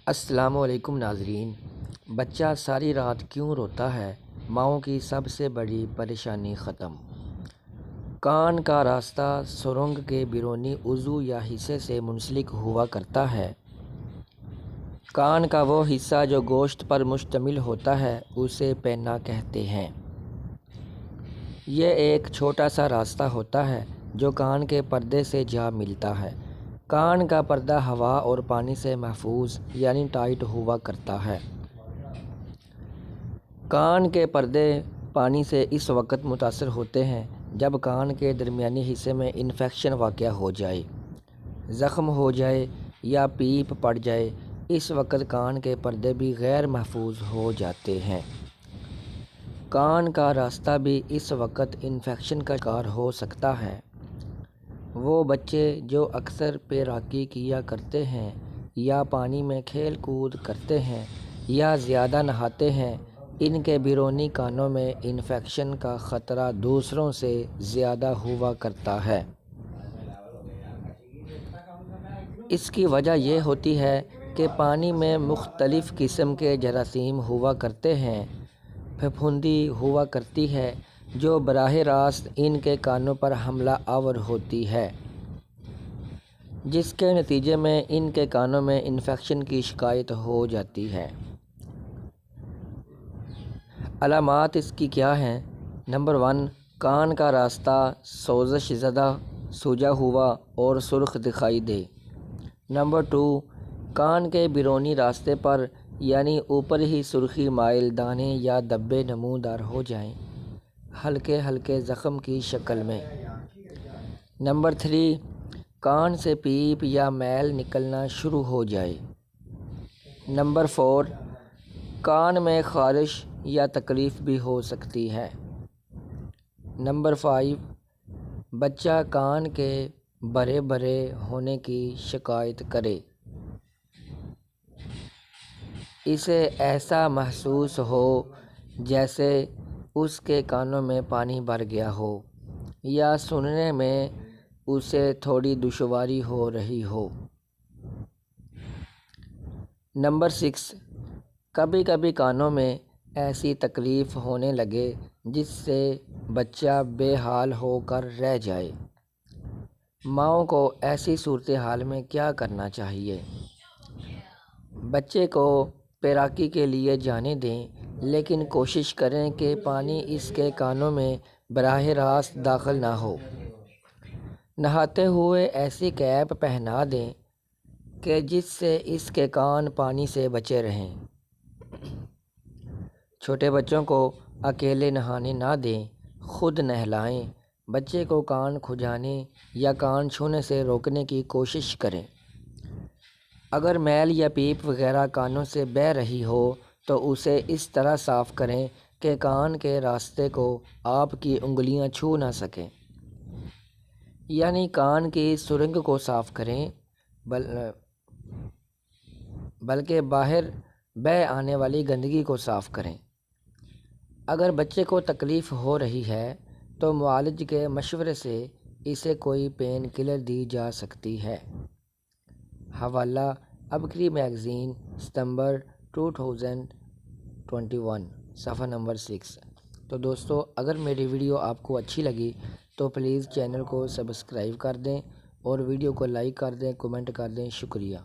السلام علیکم ناظرین۔ بچہ ساری رات کیوں روتا ہے؟ ماؤں کی سب سے بڑی پریشانی ختم۔ کان کا راستہ سرنگ کے بیرونی عضو یا حصے سے منسلک ہوا کرتا ہے۔ کان کا وہ حصہ جو گوشت پر مشتمل ہوتا ہے اسے پینا کہتے ہیں۔ یہ ایک چھوٹا سا راستہ ہوتا ہے جو کان کے پردے سے جا ملتا ہے۔ کان کا پردہ ہوا اور پانی سے محفوظ یعنی ٹائٹ ہوا کرتا ہے۔ کان کے پردے پانی سے اس وقت متاثر ہوتے ہیں جب کان کے درمیانی حصے میں انفیکشن واقع ہو جائے، زخم ہو جائے یا پیپ پڑ جائے۔ اس وقت کان کے پردے بھی غیر محفوظ ہو جاتے ہیں۔ کان کا راستہ بھی اس وقت انفیکشن کا شکار ہو سکتا ہے۔ وہ بچے جو اکثر پیراکی کیا کرتے ہیں یا پانی میں کھیل کود کرتے ہیں یا زیادہ نہاتے ہیں، ان کے بیرونی کانوں میں انفیکشن کا خطرہ دوسروں سے زیادہ ہوا کرتا ہے۔ اس کی وجہ یہ ہوتی ہے کہ پانی میں مختلف قسم کے جراثیم ہوا کرتے ہیں۔ پھپھوندی ہوا کرتی ہے جو براہ راست ان کے کانوں پر حملہ آور ہوتی ہے، جس کے نتیجے میں ان کے کانوں میں انفیکشن کی شکایت ہو جاتی ہے۔ علامات اس کی کیا ہیں؟ نمبر 1، کان کا راستہ سوزش زدہ، سوجا ہوا اور سرخ دکھائی دے۔ نمبر 2، کان کے بیرونی راستے پر یعنی اوپر ہی سرخی مائل دانے یا دھبے نمودار ہو جائیں، ہلکے ہلکے زخم کی شکل میں۔ نمبر 3، کان سے پیپ یا میل نکلنا شروع ہو جائے۔ نمبر 4، کان میں خارش یا تکلیف بھی ہو سکتی ہے۔ نمبر 5، بچہ کان کے بھرے بھرے ہونے کی شکایت کرے۔ اسے ایسا محسوس ہو جیسے اس کے کانوں میں پانی بھر گیا ہو یا سننے میں اسے تھوڑی دشواری ہو رہی ہو۔ نمبر 6، کبھی کبھی کانوں میں ایسی تکلیف ہونے لگے جس سے بچہ بے حال ہو کر رہ جائے۔ ماؤں کو ایسی صورتحال میں کیا کرنا چاہیے؟ بچے کو پیراکی کے لیے جانے دیں، لیکن کوشش کریں کہ پانی اس کے کانوں میں براہ راست داخل نہ ہو۔ نہاتے ہوئے ایسی کیپ پہنا دیں کہ جس سے اس کے کان پانی سے بچے رہیں۔ چھوٹے بچوں کو اکیلے نہانے نہ دیں، خود نہلائیں۔ بچے کو کان کھجانے یا کان چھونے سے روکنے کی کوشش کریں۔ اگر میل یا پیپ وغیرہ کانوں سے بہہ رہی ہو تو اسے اس طرح صاف کریں کہ کان کے راستے کو آپ کی انگلیاں چھو نہ سکیں، یعنی کان کی سرنگ کو صاف کریں، بلکہ باہر بہہ آنے والی گندگی کو صاف کریں۔ اگر بچے کو تکلیف ہو رہی ہے تو معالج کے مشورے سے اسے کوئی پین کلر دی جا سکتی ہے۔ حوالہ: ابکری میگزین، ستمبر 2021، صفحہ نمبر 6۔ تو دوستو، اگر میری ویڈیو آپ کو اچھی لگی تو پلیز چینل کو سبسکرائب کر دیں اور ویڈیو کو لائک کر دیں، کمنٹ کر دیں۔ شکریہ۔